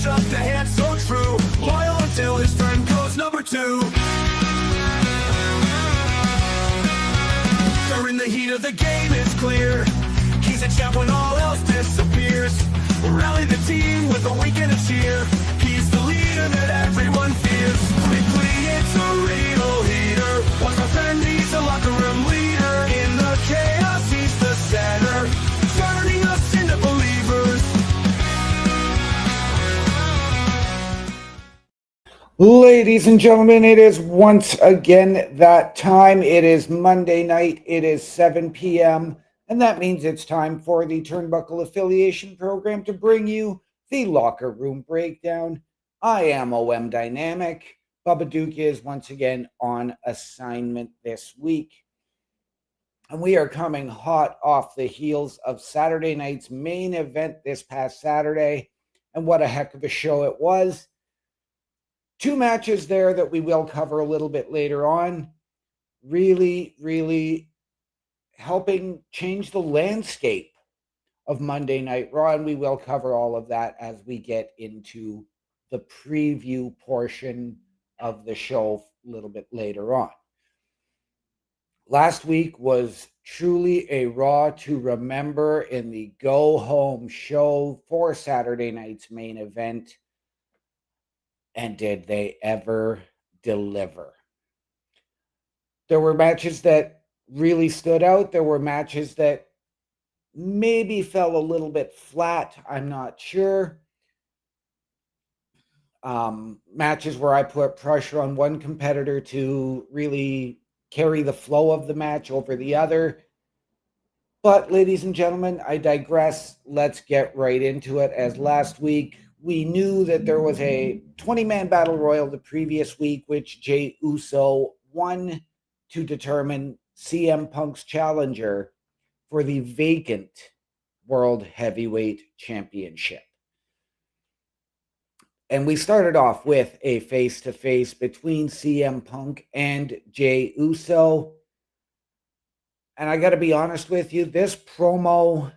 up the hand so true, loyal until his friend goes number 2. During the heat of the game, it's clear he's a champ when all else disappears. Rally the team with a wink and a cheer. He's the leader that everyone fears. Quickly, it's a real heater. Once my friend, he's a locker room leader. In the chaos, he's the center, turning us into believers. Ladies and gentlemen, it is once again that time. It is Monday night. It is 7 p.m. And that means it's time for the Turnbuckle Affiliation Program to bring you the Locker Room Breakdown. I am OM Dynamic. Bubba Duke is once again on assignment this week. And we are coming hot off the heels of Saturday night's main event this past Saturday. And what a heck of a show it was. 2 matches there that we will cover a little bit later on. Really helping change the landscape of Monday Night Raw, and we will cover all of that as we get into the preview portion of the show a little bit later on. Last week was truly a Raw to remember in the go-home show for Saturday night's main event. And did they ever deliver? There were matches that really stood out. There were matches that maybe fell a little bit flat. I'm not sure. Matches where I put pressure on one competitor to really carry the flow of the match over the other. But ladies and gentlemen, I digress. Let's get right into it. As last week, we knew that there was a 20-man battle royal the previous week, which Jey Uso won to determine CM Punk's challenger for the vacant World Heavyweight Championship. And we started off with a face-to-face between CM Punk and Jey Uso. And I got to be honest with you, this promo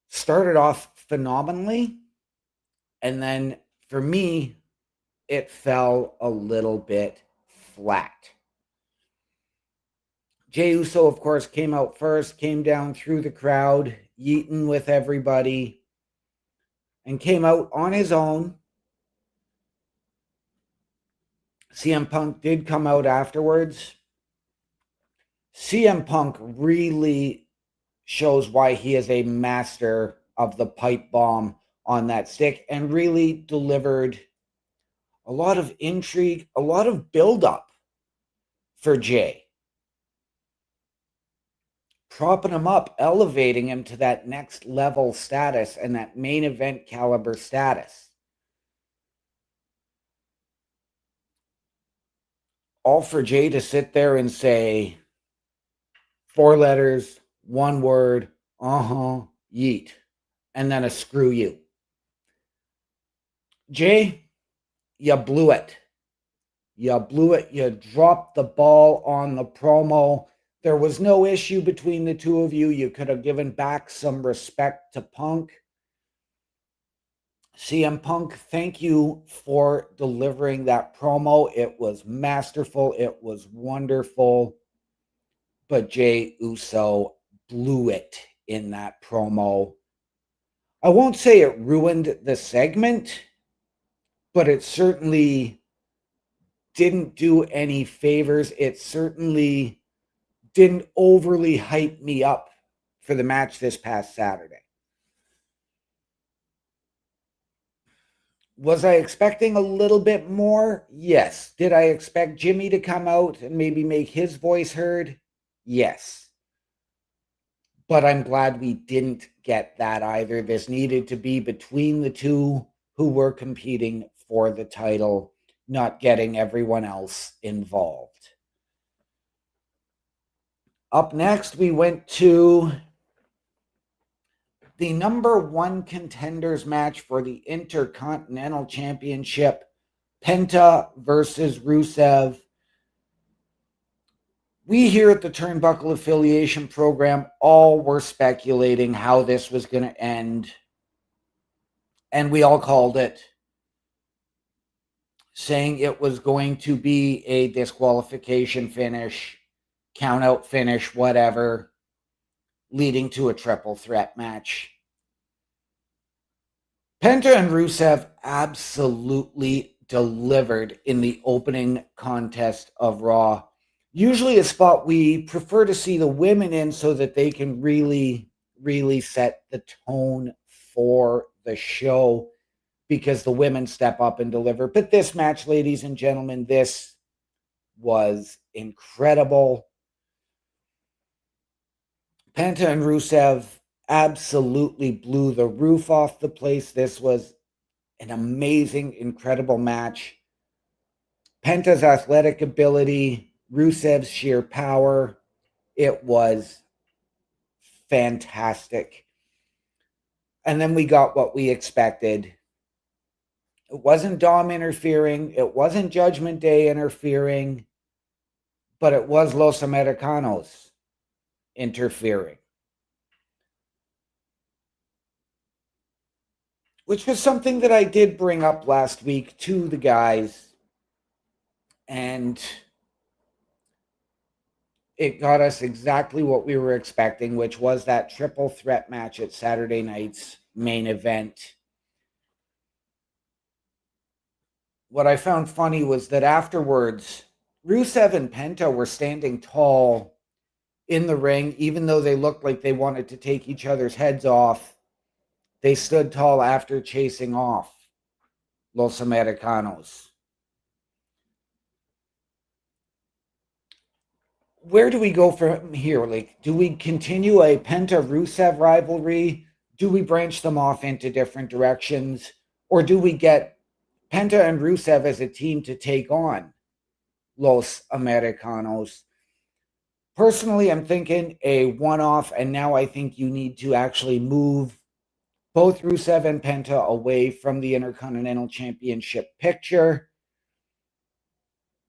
started off phenomenally. And then for me, it fell a little bit flat. Jey Uso, of course, came out first, came down through the crowd, yeeting with everybody, and came out on his own. CM Punk did come out afterwards. CM Punk really shows why he is a master of the pipe bomb on that stick and really delivered a lot of intrigue, a lot of build-up for Jey. Propping him up, elevating him to that next level status and that main event caliber status. All for Jey to sit there and say 4 letters, 1 word, yeet, and then a screw you. Jey, you blew it. You blew it. You dropped the ball on the promo. There was no issue between the two of you. You could have given back some respect to Punk. CM Punk, thank you for delivering that promo. It was masterful. It was wonderful. But Jey Uso blew it in that promo. I won't say it ruined the segment, but it certainly didn't do any favors. It certainly didn't overly hype me up for the match this past Saturday. Was I expecting a little bit more? Yes. Did I expect Jimmy to come out and maybe make his voice heard? Yes. But I'm glad we didn't get that either. This needed to be between the two who were competing for the title, not getting everyone else involved. Up next, we went to the number 1 contenders match for the Intercontinental Championship, Penta versus Rusev. We here at the Turnbuckle Affiliation Program all were speculating how this was going to end. and we all called it, saying it was going to be a disqualification finish, count out finish, whatever, leading to a triple threat match. Penta and Rusev absolutely delivered in the opening contest of Raw. Usually a spot we prefer to see the women in so that they can really, really set the tone for the show, because the women step up and deliver. But this match, ladies and gentlemen, this was incredible. Penta and Rusev absolutely blew the roof off the place. This was an amazing, incredible match. Penta's athletic ability, Rusev's sheer power, it was fantastic. And then we got what we expected. It wasn't Dom interfering. It wasn't Judgment Day interfering. But it was Los Americanos interfering, which was something that I did bring up last week to the guys. And it got us exactly what we were expecting, which was that triple threat match at Saturday night's main event. What I found funny was that afterwards, Rusev and Penta were standing tall in the ring, even though they looked like they wanted to take each other's heads off. They stood tall after chasing off Los Americanos. Where do we go from here? Like, do we continue a Penta-Rusev rivalry? Do we branch them off into different directions? Or do we get Penta and Rusev as a team to take on Los Americanos? Personally, I'm thinking a one-off, and now I think you need to actually move both Rusev and Penta away from the Intercontinental Championship picture,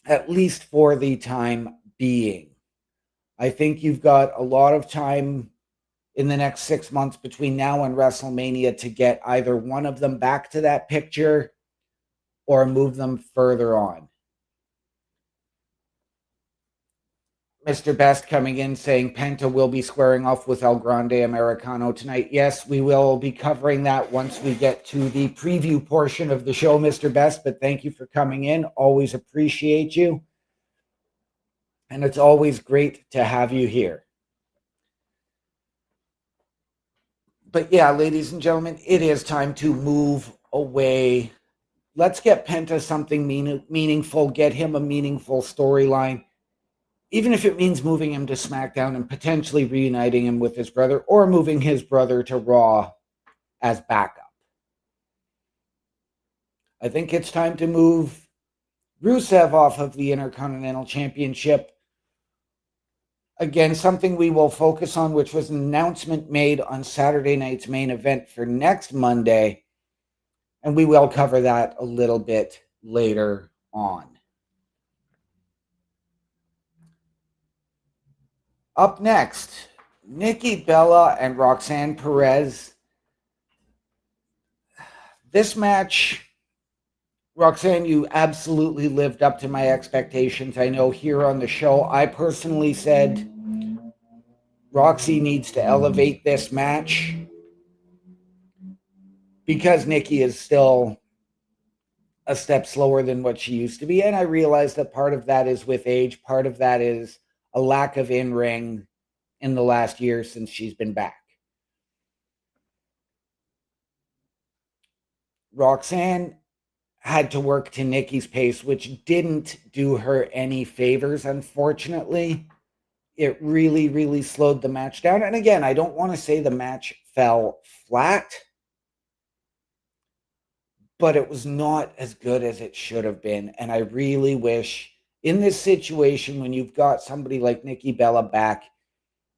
at least for the time being. I think you've got a lot of time in the next 6 months between now and WrestleMania to get either one of them back to that picture or move them further on. Mr. Best coming in saying Penta will be squaring off with El Grande Americano tonight. Yes, we will be covering that once we get to the preview portion of the show, Mr. Best, but thank you for coming in. Always appreciate you. And it's always great to have you here. But yeah, ladies and gentlemen, it is time to move away. Let's get Penta something meaningful, get him a meaningful storyline, even if it means moving him to SmackDown and potentially reuniting him with his brother, or moving his brother to Raw as backup. I think it's time to move Rusev off of the Intercontinental Championship. Again, something we will focus on, which was an announcement made on Saturday night's main event for next Monday. And we will cover that a little bit later on. Up next, Nikki Bella and Roxanne Perez. This match, Roxanne, you absolutely lived up to my expectations. I know here on the show, I personally said Roxy needs to elevate this match because Nikki is still a step slower than what she used to be. And I realize that part of that is with age. Part of that is a lack of in-ring in the last year since she's been back. Roxanne had to work to Nikki's pace, which didn't do her any favors, unfortunately. It really, really slowed the match down. And again, I don't want to say the match fell flat, but it was not as good as it should have been. And I really wish in this situation, when you've got somebody like Nikki Bella back,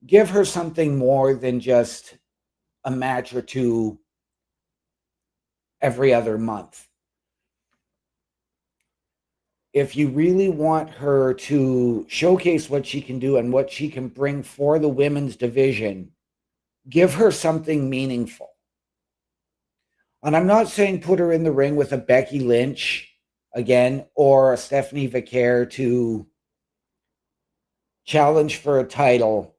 give her something more than just a match or two every other month. If you really want her to showcase what she can do and what she can bring for the women's division, give her something meaningful. And I'm not saying put her in the ring with a Becky Lynch again or a Stephanie Vicaire to challenge for a title,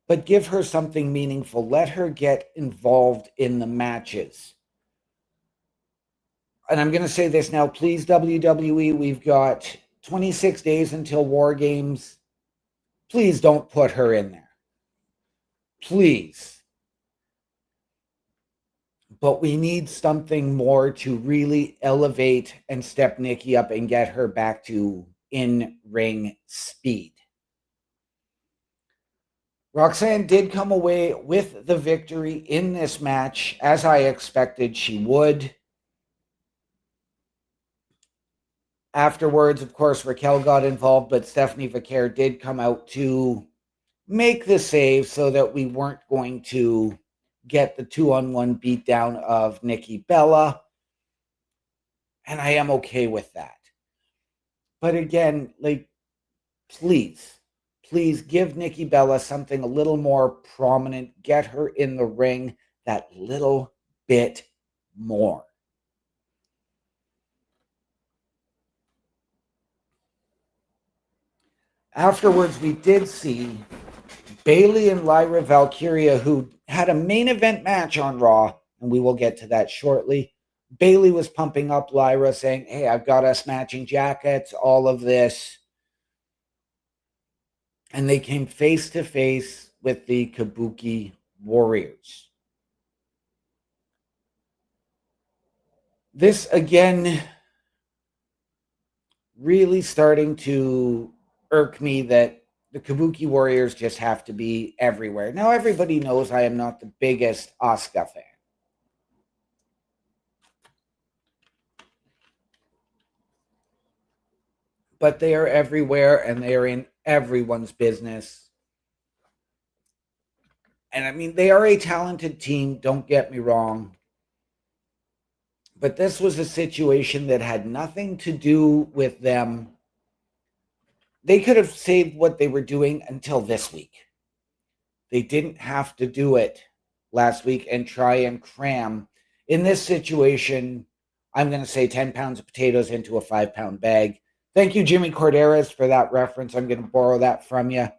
but give her something meaningful. Let her get involved in the matches. And I'm going to say this now, please, WWE, we've got 26 days until War Games. Please don't put her in there. Please. But we need something more to really elevate and step Nikki up and get her back to in-ring speed. Roxanne did come away with the victory in this match, as I expected she would. Afterwards, of course, Raquel got involved, but Stephanie Vicaire did come out to make the save so that we weren't going to get the 2-on-1 beatdown of Nikki Bella. And I am okay with that. But again, please give Nikki Bella something a little more prominent. Get her in the ring that little bit more. Afterwards, we did see Bayley and Lyra Valkyria, who had a main event match on Raw, and we will get to that shortly. Bayley was pumping up Lyra, saying, hey, I've got us matching jackets, all of this. And they came face to face with the Kabuki Warriors. This, again, really starting to irk me that the Kabuki Warriors just have to be everywhere. Now, everybody knows I am not the biggest Asuka fan. But they are everywhere and they are in everyone's business. And I mean, they are a talented team, don't get me wrong. But this was a situation that had nothing to do with them. They could have saved what they were doing until this week. They didn't have to do it last week and try and cram. In this situation, I'm going to say 10 pounds of potatoes into a 5-pound bag. Thank you, Jimmy Corderas, for that reference. I'm going to borrow that from you.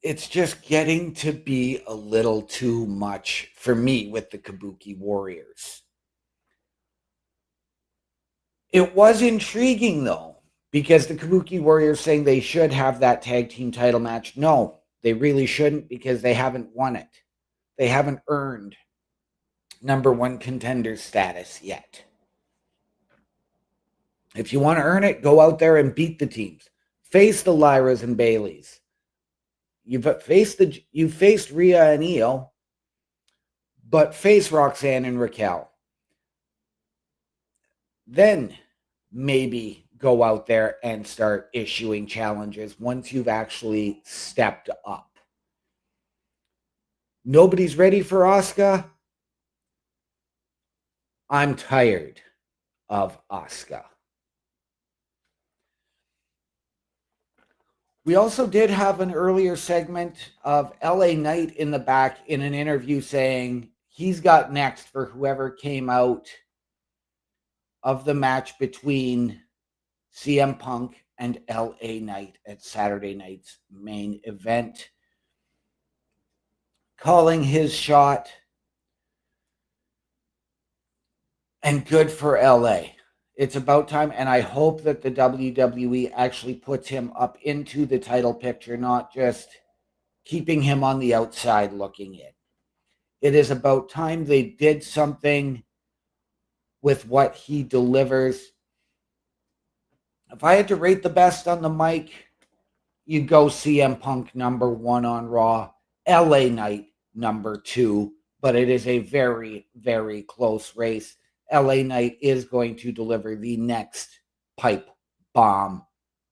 It's just getting to be a little too much for me with the Kabuki Warriors. It was intriguing, though, because the Kabuki Warriors saying they should have that tag team title match. No, they really shouldn't, because they haven't won it. They haven't earned number one contender status yet. If you want to earn it, go out there and beat the teams. Face the Lyras and Baileys. You've faced Rhea and Io, but face Roxanne and Raquel. Then maybe go out there and start issuing challenges once you've actually stepped up. Nobody's ready for Asuka. I'm tired of Asuka. We also did have an earlier segment of LA Knight in the back in an interview saying he's got next for whoever came out of the match between CM Punk and LA Knight at Saturday night's main event. Calling his shot. And good for LA. It's about time, and I hope that the WWE actually puts him up into the title picture, not just keeping him on the outside looking in. It is about time they did something with what he delivers. If I had to rate the best on the mic, you go CM Punk number 1 on Raw, LA Knight number 2, but it is a very, very close race. LA Knight is going to deliver the next pipe bomb,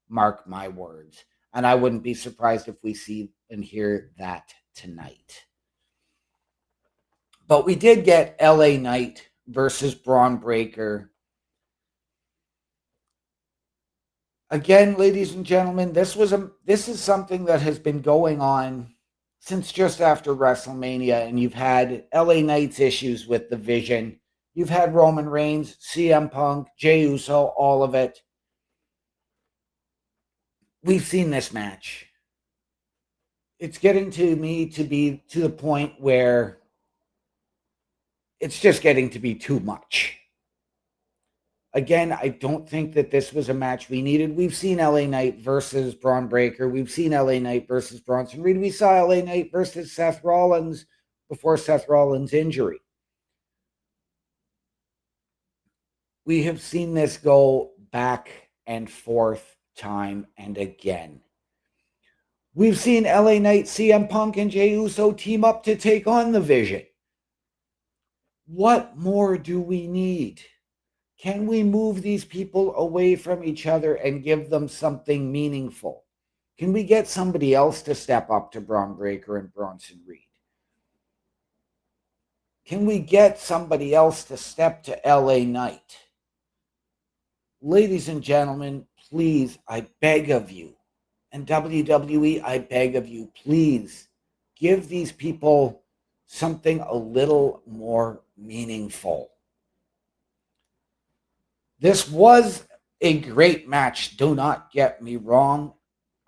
mark my words. And I wouldn't be surprised if we see and hear that tonight. But we did get LA Knight versus Braun Breaker. Again, ladies and gentlemen, this is something that has been going on since just after WrestleMania, and you've had LA Knight's issues with the Vision. You've had Roman Reigns, CM Punk, Jey Uso, all of it. We've seen this match. It's getting to me to be to the point where it's just getting to be too much. Again, I don't think that this was a match we needed. We've seen LA Knight versus Braun Breaker. We've seen LA Knight versus Bronson Reed. We saw LA Knight versus Seth Rollins before Seth Rollins' injury. We have seen this go back and forth time and again. We've seen LA Knight, CM Punk, and Jey Uso team up to take on the Vision. What more do we need? Can we move these people away from each other and give them something meaningful? Can we get somebody else to step up to Braun Breaker and Bronson Reed? Can we get somebody else to step to LA Knight? Ladies and gentlemen, please, I beg of you, and WWE, I beg of you, please give these people something a little more meaningful. This was a great match. Do not get me wrong.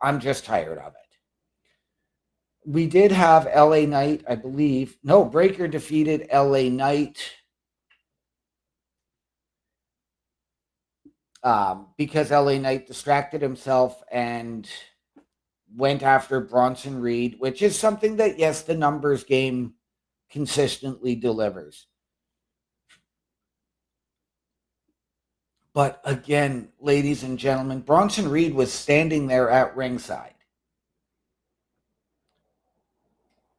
I'm just tired of it. We did have LA Knight, I believe. No, Breaker defeated LA Knight because LA Knight distracted himself and went after Bronson Reed, which is something that, yes, the numbers game consistently delivers. But again, ladies and gentlemen, Bronson Reed was standing there at ringside.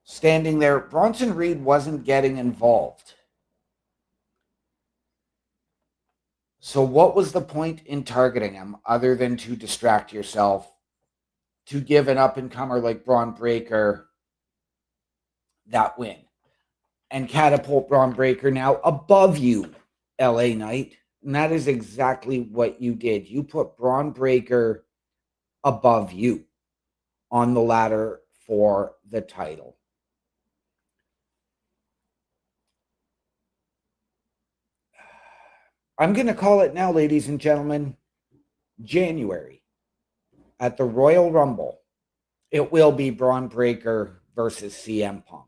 Standing there, Bronson Reed wasn't getting involved. So what was the point in targeting him other than to distract yourself, to give an up-and-comer like Braun Breaker that win, and catapult Braun Breaker now above you, LA Knight? And that is exactly what you did. You put Braun Breaker above you on the ladder for the title. I'm going to call it now, ladies and gentlemen, January at the Royal Rumble. It will be Braun Breaker versus CM Punk.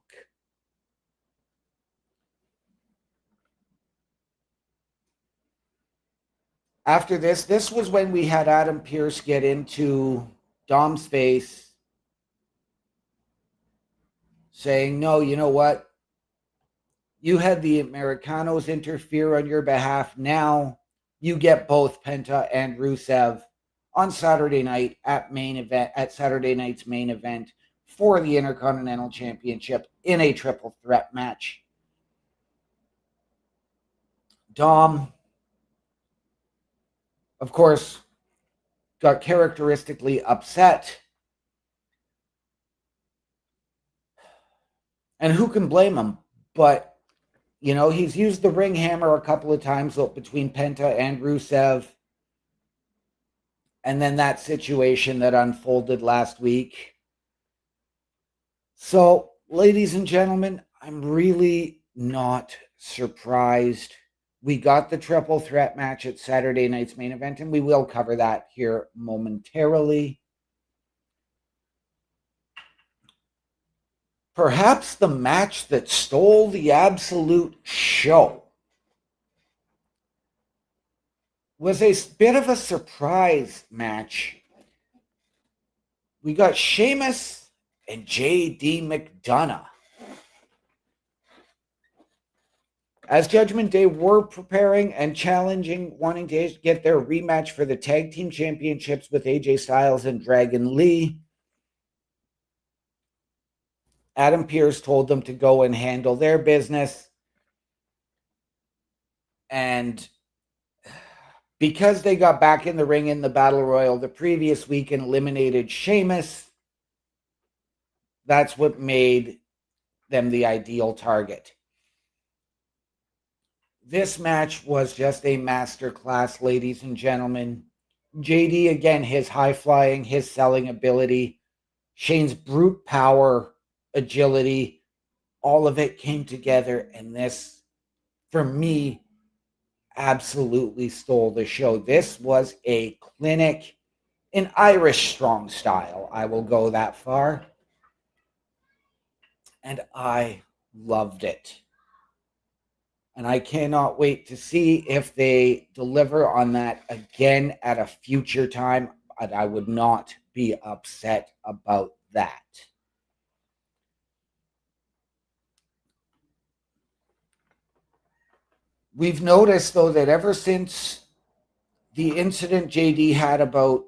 After this was when we had Adam Pearce get into Dom's face saying, no, you know what? You had the Americanos interfere on your behalf. Now you get both Penta and Rusev on Saturday night at Saturday night's main event for the Intercontinental Championship in a triple threat match. Dom, of course, got characteristically upset. And who can blame him? But, you know, he's used the ring hammer a couple of times between Penta and Rusev. And then that situation that unfolded last week. So, ladies and gentlemen, I'm really not surprised. We got the triple threat match at Saturday night's main event, and we will cover that here momentarily. Perhaps the match that stole the absolute show was a bit of a surprise match. We got Sheamus and J.D. McDonough. As Judgment Day were preparing and challenging, wanting to get their rematch for the tag team championships with AJ Styles and Dragon Lee, Adam Pearce told them to go and handle their business. And because they got back in the ring in the Battle Royal the previous week and eliminated Sheamus, that's what made them the ideal target. This match was just a masterclass, ladies and gentlemen. JD, again, his high flying, his selling ability, Shane's brute power, agility, all of it came together, and this, for me, absolutely stole the show. This was a clinic in Irish strong style. I will go that far. And I loved it. And I cannot wait to see if they deliver on that again at a future time. But I would not be upset about that. We've noticed, though, that ever since the incident JD had about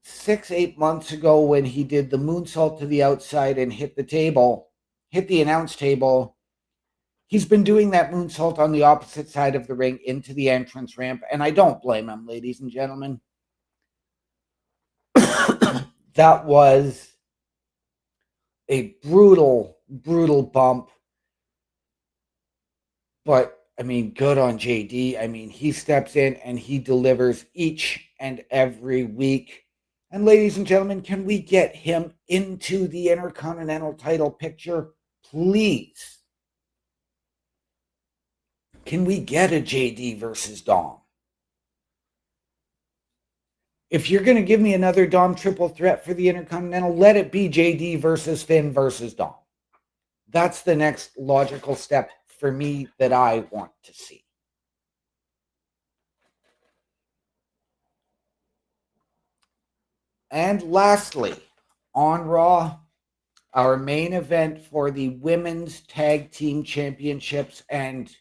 6-8 months ago when he did the moonsault to the outside and hit the announce table, he's been doing that moonsault on the opposite side of the ring into the entrance ramp, and I don't blame him, ladies and gentlemen. That was a brutal, brutal bump. But, I mean, good on JD. I mean, he steps in and he delivers each and every week. And ladies and gentlemen, can we get him into the Intercontinental title picture, please? Can we get a JD versus Dom? If you're going to give me another Dom triple threat for the Intercontinental, let it be JD versus Finn versus Dom. That's the next logical step for me that I want to see. And lastly, on Raw, our main event for the Women's Tag Team Championships. And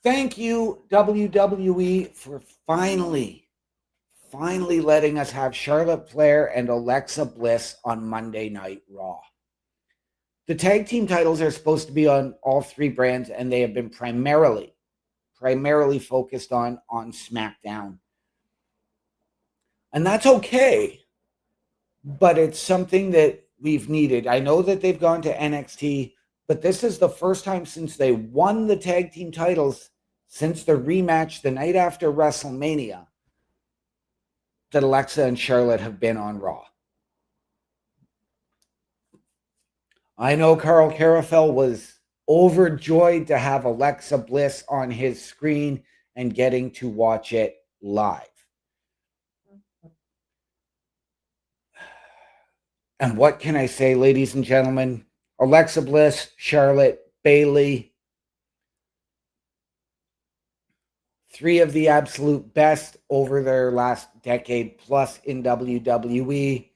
thank you, WWE, for finally letting us have Charlotte Flair and Alexa Bliss on Monday Night Raw. The tag team titles are supposed to be on all three brands, and they have been primarily focused on SmackDown. And that's okay, but it's something that we've needed. I know that they've gone to NXT, but this is the first time since they won the tag team titles since the rematch the night after WrestleMania that Alexa and Charlotte have been on Raw. I know Carl Carafel was overjoyed to have Alexa Bliss on his screen and getting to watch it live. And what can I say, ladies and gentlemen? Alexa Bliss, Charlotte, Bayley, three of the absolute best over their last decade plus in WWE,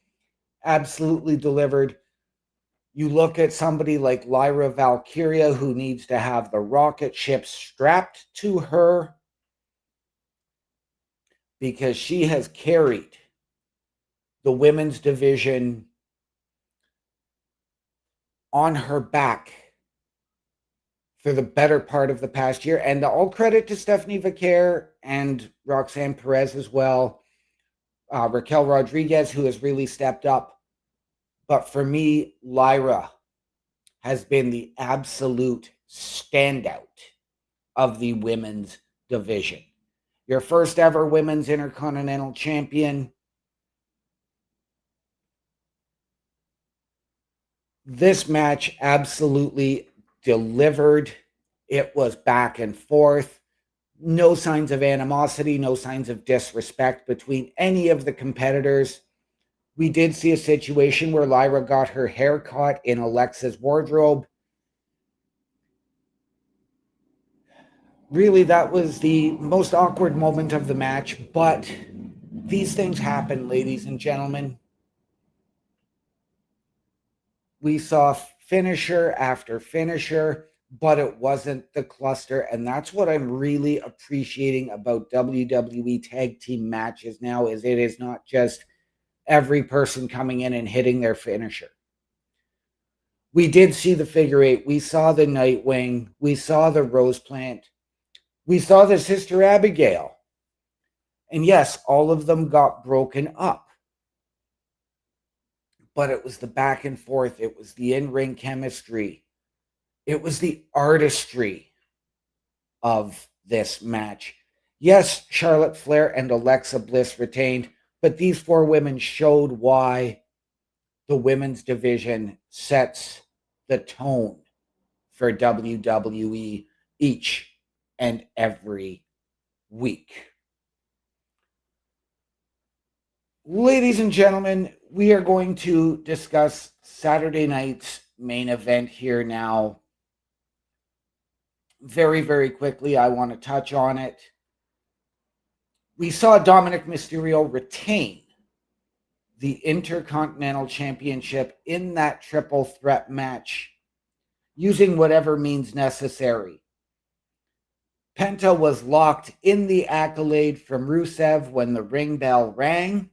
absolutely delivered. You look at somebody like Lyra Valkyria, who needs to have the rocket ship strapped to her because she has carried the women's division on her back for the better part of the past year. And all credit to Stephanie Vaquer and Roxanne Perez as well. Raquel Rodriguez, who has really stepped up. But for me, Lyra has been the absolute standout of the women's division. Your first ever women's Intercontinental champion. This match absolutely delivered. It was back and forth. No signs of animosity, no signs of disrespect between any of the competitors. We did see a situation where Lyra got her hair caught in Alexa's wardrobe. Really, that was the most awkward moment of the match, but these things happen, ladies and gentlemen. We saw finisher after finisher, but it wasn't the cluster, and that's what I'm really appreciating about WWE tag team matches now, is it is not just every person coming in and hitting their finisher. We did see the figure eight. We saw the Nightwing. We saw the Rose Plant. We saw the Sister Abigail. And yes, all of them got broken up. But it was the back and forth. It was the in-ring chemistry. It was the artistry of this match. Yes, Charlotte Flair and Alexa Bliss retained, but these four women showed why the women's division sets the tone for WWE each and every week. Ladies and gentlemen, we are going to discuss Saturday night's main event here now. Very, very quickly, I want to touch on it. We saw Dominic Mysterio retain the Intercontinental Championship in that triple threat match, using whatever means necessary. Penta was locked in the accolade from Rusev when the ring bell rang.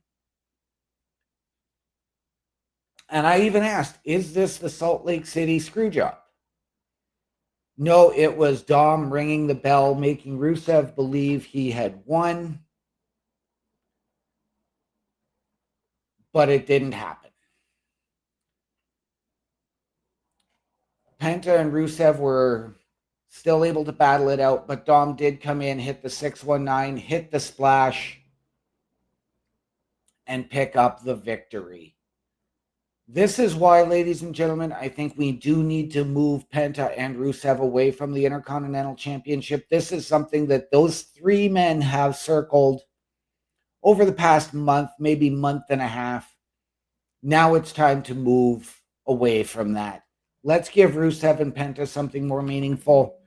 And I even asked, is this the Salt Lake City Screwjob? No, it was Dom ringing the bell, making Rusev believe he had won. But it didn't happen. Penta and Rusev were still able to battle it out, but Dom did come in, hit the 619, hit the splash, and pick up the victory. This is why, ladies and gentlemen, I think we do need to move Penta and Rusev away from the Intercontinental Championship. This is something that those three men have circled over the past month, maybe month and a half. Now it's time to move away from that. Let's give Rusev and Penta something more meaningful.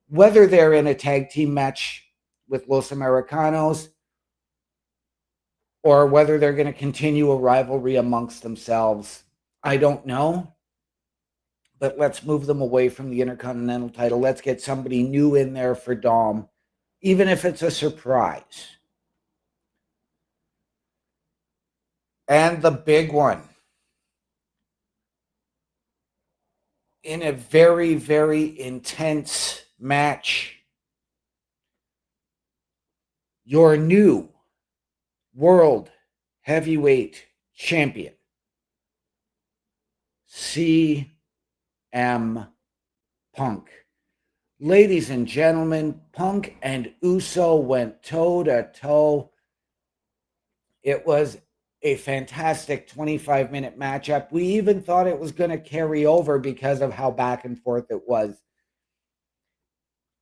Whether they're in a tag team match with Los Americanos or whether they're going to continue a rivalry amongst themselves, I don't know. But let's move them away from the Intercontinental title. Let's get somebody new in there for Dom, even if it's a surprise. And the big one, in a very, very intense match, your new World Heavyweight Champion, CM Punk. Ladies and gentlemen, Punk and Uso went toe-to-toe. It was a fantastic 25-minute matchup. We even thought it was going to carry over because of how back and forth it was.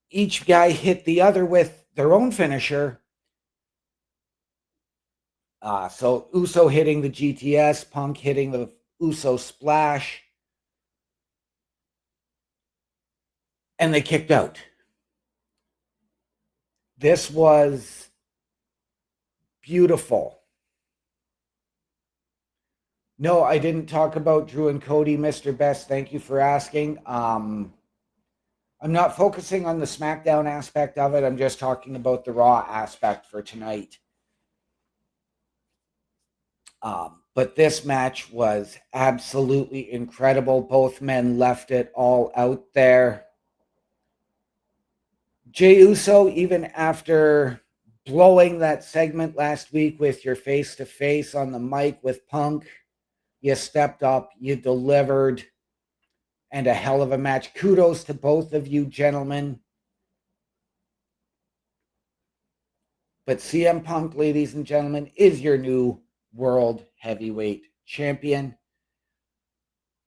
Each guy hit the other with their own finisher. So Uso hitting the GTS, Punk hitting the Uso splash. And they kicked out. This was beautiful. No, I didn't talk about Drew and Cody, Mr. Best. Thank you for asking. I'm not focusing on the SmackDown aspect of it. I'm just talking about the Raw aspect for tonight. But this match was absolutely incredible. Both men left it all out there. Jey Uso, even after blowing that segment last week with your face-to-face on the mic with Punk, you stepped up, you delivered, and a hell of a match. Kudos to both of you gentlemen. But CM Punk, ladies and gentlemen, is your new World Heavyweight Champion.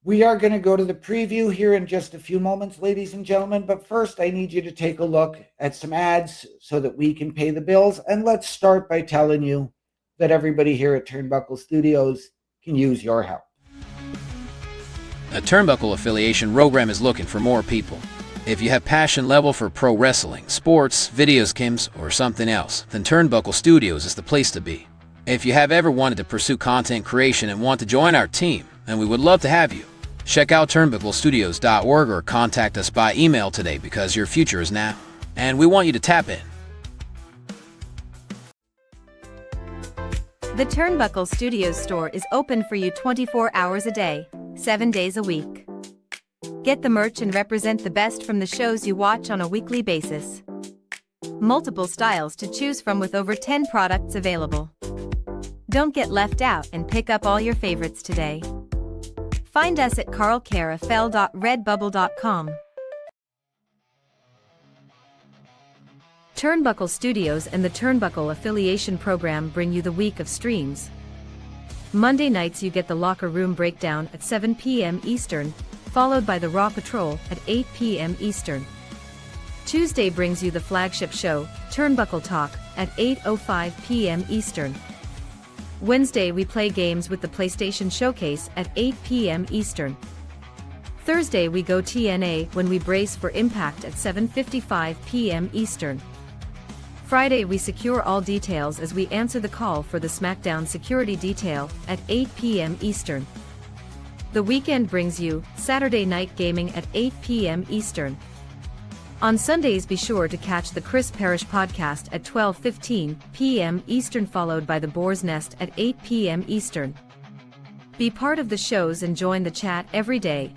We are going to go to the preview here in just a few moments, ladies and gentlemen. But first, I need you to take a look at some ads so that we can pay the bills. And let's start by telling you that everybody here at Turnbuckle Studios can use your help. A Turnbuckle affiliation program is looking for more people. If you have passion level for pro wrestling, sports, video games, or something else, then Turnbuckle Studios is the place to be. If you have ever wanted to pursue content creation and want to join our team, then we would love to have you. Check out turnbucklestudios.org or contact us by email today because your future is now, and we want you to tap in. The Turnbuckle Studios store is open for you 24 hours a day, 7 days a week. Get the merch and represent the best from the shows you watch on a weekly basis. Multiple styles to choose from with over 10 products available. Don't get left out and pick up all your favorites today. Find us at carlcarafell.redbubble.com. Turnbuckle Studios and the Turnbuckle Affiliation Program bring you the week of streams. Monday nights you get the Locker Room Breakdown at 7 p.m. Eastern, followed by the Raw Patrol at 8 p.m. Eastern. Tuesday brings you the flagship show, Turnbuckle Talk, at 8:05 p.m. Eastern. Wednesday we play games with the PlayStation Showcase at 8 p.m. Eastern. Thursday we go TNA when we brace for Impact at 7:55 p.m. Eastern. Friday we secure all details as we answer the call for the SmackDown security detail at 8 p.m. Eastern. The weekend brings you Saturday Night Gaming at 8 p.m. Eastern. On Sundays be sure to catch the Chris Parrish podcast at 12:15 p.m. Eastern, followed by the Boar's Nest at 8 p.m. Eastern. Be part of the shows and join the chat every day.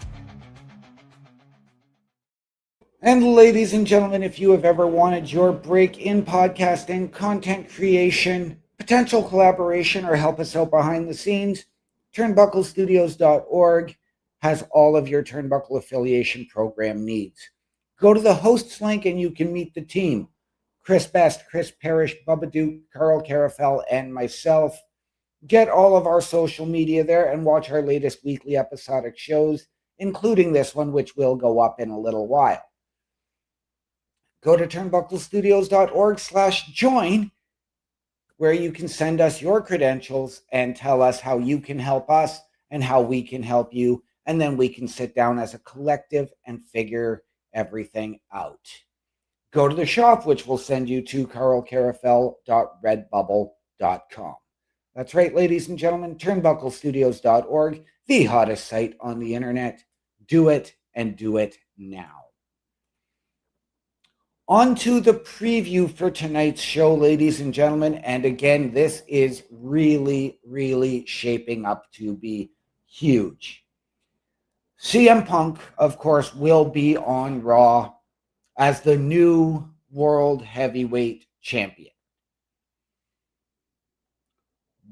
And ladies and gentlemen, if you have ever wanted your break in podcasting, content creation, potential collaboration, or help us out behind the scenes, turnbucklestudios.org has all of your Turnbuckle affiliation program needs. Go to the hosts link and you can meet the team. Chris Best, Chris Parrish, Bubba Duke, Carl Carafel, and myself. Get all of our social media there and watch our latest weekly episodic shows, including this one, which will go up in a little while. Go to turnbucklestudios.org/join, where you can send us your credentials and tell us how you can help us and how we can help you. And then we can sit down as a collective and figure everything out. Go to the shop, which will send you to carlcarafel.redbubble.com. That's right, ladies and gentlemen, turnbucklestudios.org, the hottest site on the internet. Do it and do it now. On to the preview for tonight's show, ladies and gentlemen. And again, this is really, really shaping up to be huge. CM Punk, of course, will be on Raw as the new World Heavyweight Champion.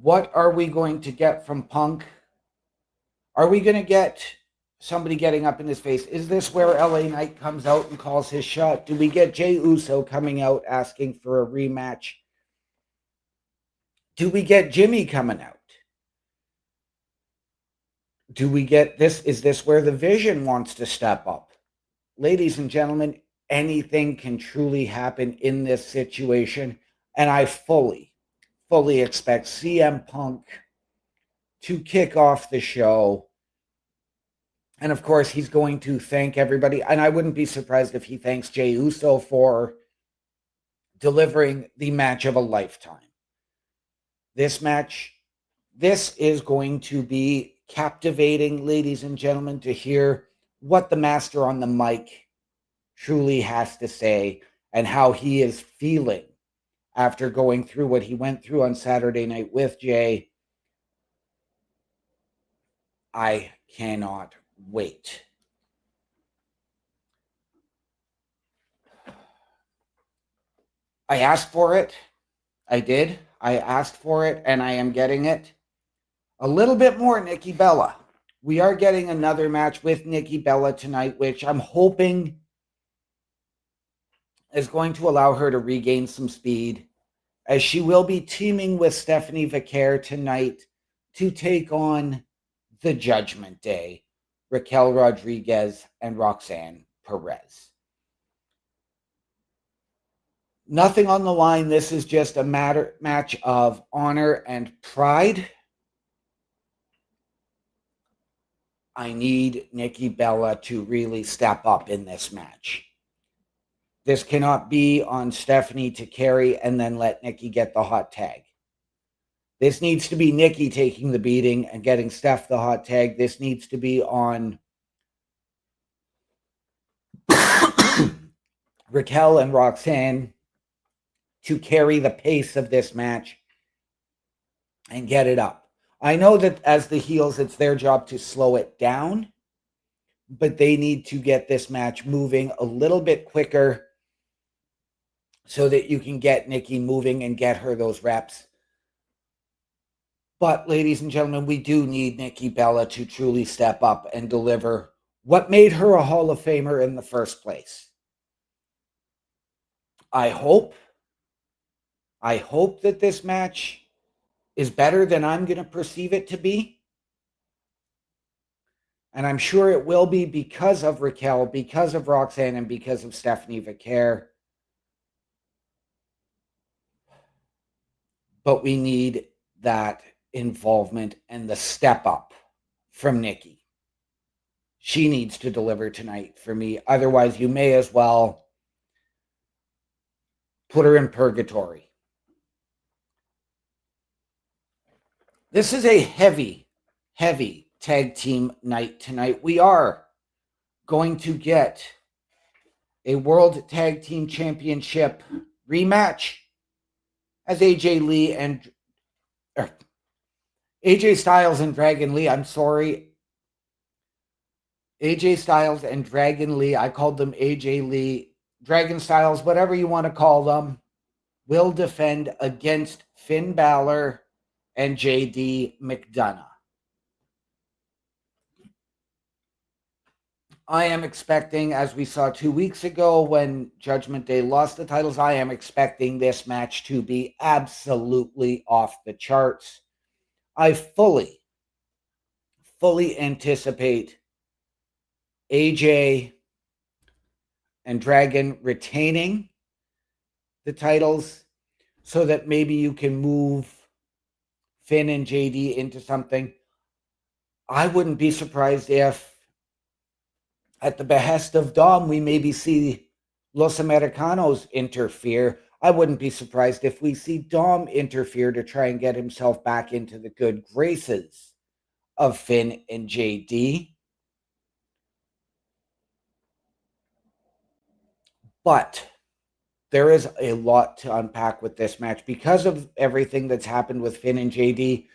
What are we going to get from Punk? Are we going to get somebody getting up in his face? Is this where LA Knight comes out and calls his shot? Do we get Jey Uso coming out asking for a rematch? Do we get Jimmy coming out? Do we get this? Is this where the Vision wants to step up? Ladies and gentlemen, anything can truly happen in this situation. And I fully expect CM Punk to kick off the show. And of course, he's going to thank everybody. And I wouldn't be surprised if he thanks Jey Uso for delivering the match of a lifetime. This match, this is going to be captivating, ladies and gentlemen, to hear what the master on the mic truly has to say and how he is feeling after going through what he went through on Saturday night with Jay. I cannot wait. I asked for it. I did. I asked for it, and I am getting it. A little bit more Nikki Bella. We are getting another match with Nikki Bella tonight, which I'm hoping is going to allow her to regain some speed, as she will be teaming with Stephanie Vaquer tonight to take on the Judgment Day, Raquel Rodriguez and Roxanne Perez. Nothing on the line. This is just a match of honor and pride. I need Nikki Bella to really step up in this match. This cannot be on Stephanie to carry and then let Nikki get the hot tag. This needs to be Nikki taking the beating and getting Steph the hot tag. This needs to be on Raquel and Roxanne to carry the pace of this match and get it up. I know that as the heels, it's their job to slow it down, but they need to get this match moving a little bit quicker so that you can get Nikki moving and get her those reps. But ladies and gentlemen, we do need Nikki Bella to truly step up and deliver what made her a Hall of Famer in the first place. I hope that this match is better than I'm going to perceive it to be. And I'm sure it will be because of Raquel, because of Roxanne, and because of Stephanie Vicaire. But we need that involvement and the step up from Nikki. She needs to deliver tonight for me. Otherwise, you may as well put her in purgatory. This is a heavy, heavy tag team night tonight. We are going to get a World Tag Team Championship rematch as AJ Styles and Dragon Lee. I'm sorry. AJ Styles and Dragon Lee. I called them AJ Lee. Dragon Styles, whatever you want to call them, will defend against Finn Balor and JD McDonough. I am expecting, as we saw 2 weeks ago when Judgment Day lost the titles, I am expecting this match to be absolutely off the charts. I fully anticipate AJ and Dragon retaining the titles so that maybe you can move Finn and JD into something. I wouldn't be surprised if, at the behest of Dom, we maybe see Los Americanos interfere. I wouldn't be surprised if we see Dom interfere to try and get himself back into the good graces of Finn and JD. But there is a lot to unpack with this match. Because of everything that's happened with Finn and JD,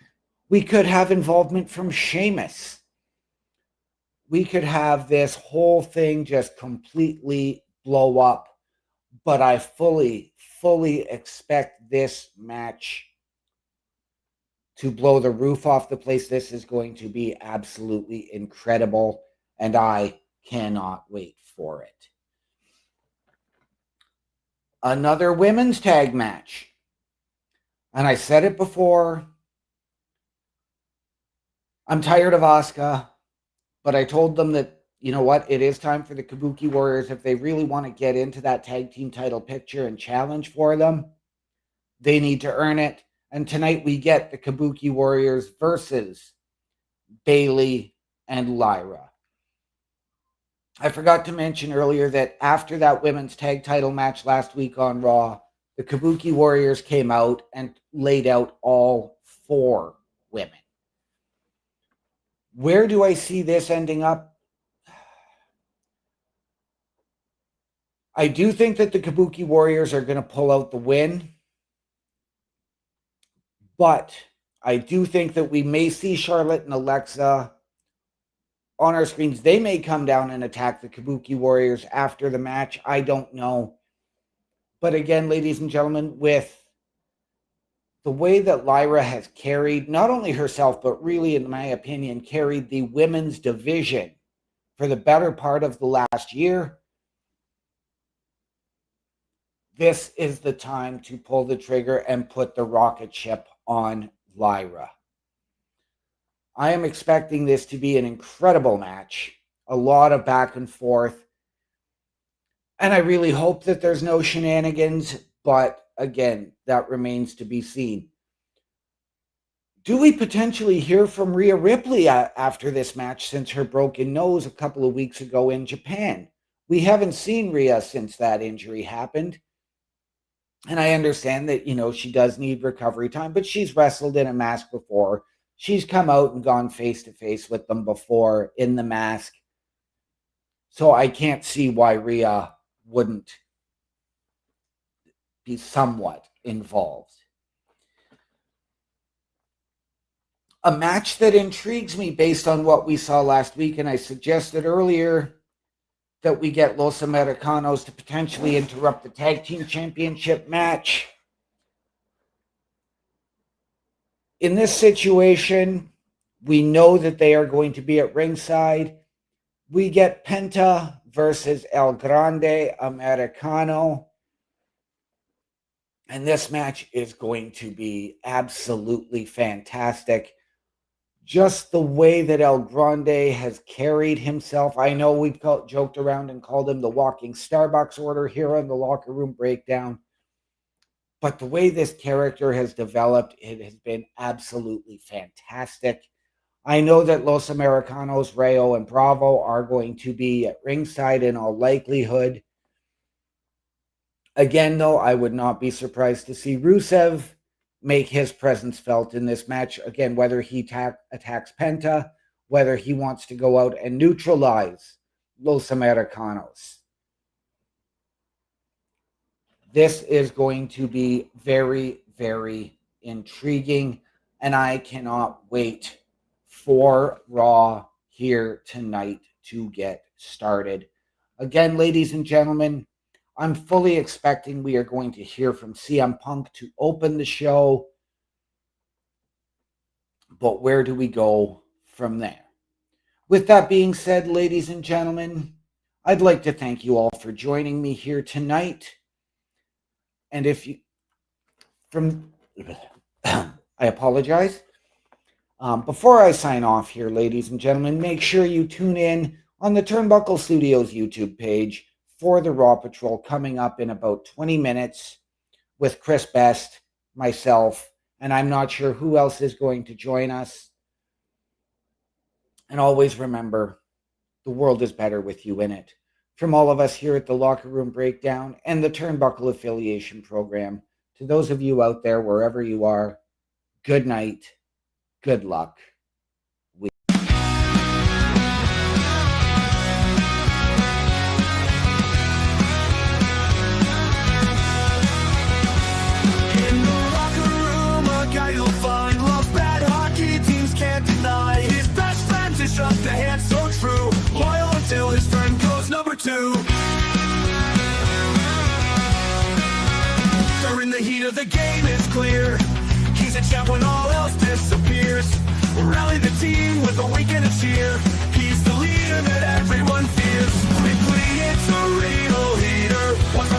we could have involvement from Sheamus. We could have this whole thing just completely blow up. But I fully expect this match to blow the roof off the place. This is going to be absolutely incredible, and I cannot wait for it. Another women's tag match. And I said it before. I'm tired of Asuka, but I told them that, you know what, it is time for the Kabuki Warriors. If they really want to get into that tag team title picture and challenge for them, they need to earn it. And tonight we get the Kabuki Warriors versus Bayley and Lyra. I forgot to mention earlier that after that women's tag title match last week on Raw, the Kabuki Warriors came out and laid out all 4 women. Where do I see this ending up? I do think that the Kabuki Warriors are going to pull out the win. But I do think that we may see Charlotte and Alexa on our screens. They may come down and attack the Kabuki Warriors after the match. I don't know. But again, ladies and gentlemen, with the way that Lyra has carried, not only herself, but really, in my opinion, carried the women's division for the better part of the last year, this is the time to pull the trigger and put the rocket ship on Lyra. I am expecting this to be an incredible match, a lot of back and forth, and I really hope that there's no shenanigans, but again, that remains to be seen. Do we potentially hear from Rhea Ripley after this match since her broken nose a couple of weeks ago in Japan? We haven't seen Rhea since that injury happened. And I understand that, she does need recovery time, but she's wrestled in a mask before. She's come out and gone face-to-face with them before in the mask. So I can't see why Rhea wouldn't be somewhat involved. A match that intrigues me based on what we saw last week, and I suggested earlier that we get Los Americanos to potentially interrupt the tag team championship match. In this situation, we know that they are going to be at ringside. We get Penta versus El Grande Americano. And this match is going to be absolutely fantastic. Just the way that El Grande has carried himself. I know we've joked around and called him the walking Starbucks order here on the Locker Room Breakdown. But the way this character has developed, it has been absolutely fantastic. I know that Los Americanos, Rayo, and Bravo are going to be at ringside in all likelihood. Again, though, I would not be surprised to see Rusev make his presence felt in this match. Again, whether he attacks Penta, whether he wants to go out and neutralize Los Americanos. This is going to be very, very intriguing, and I cannot wait for Raw here tonight to get started. Again, ladies and gentlemen, I'm fully expecting we are going to hear from CM Punk to open the show. But where do we go from there? With that being said, ladies and gentlemen, I'd like to thank you all for joining me here tonight. And if you, I apologize. Before I sign off here, ladies and gentlemen, make sure you tune in on the Turnbuckle Studios YouTube page for the Raw Patrol coming up in about 20 minutes with Chris Best, myself, and I'm not sure who else is going to join us. And always remember, the world is better with you in it. From all of us here at the Locker Room Breakdown and the Turnbuckle Affiliation Program, to those of you out there, wherever you are, good night, good luck. Up the hand so true, loyal until his friend goes number 2. During the heat of the game, it's clear he's a champ when all else disappears. Rally the team with a wink and a cheer. He's the leader that everyone fears. Quickly, it's a real heater. Once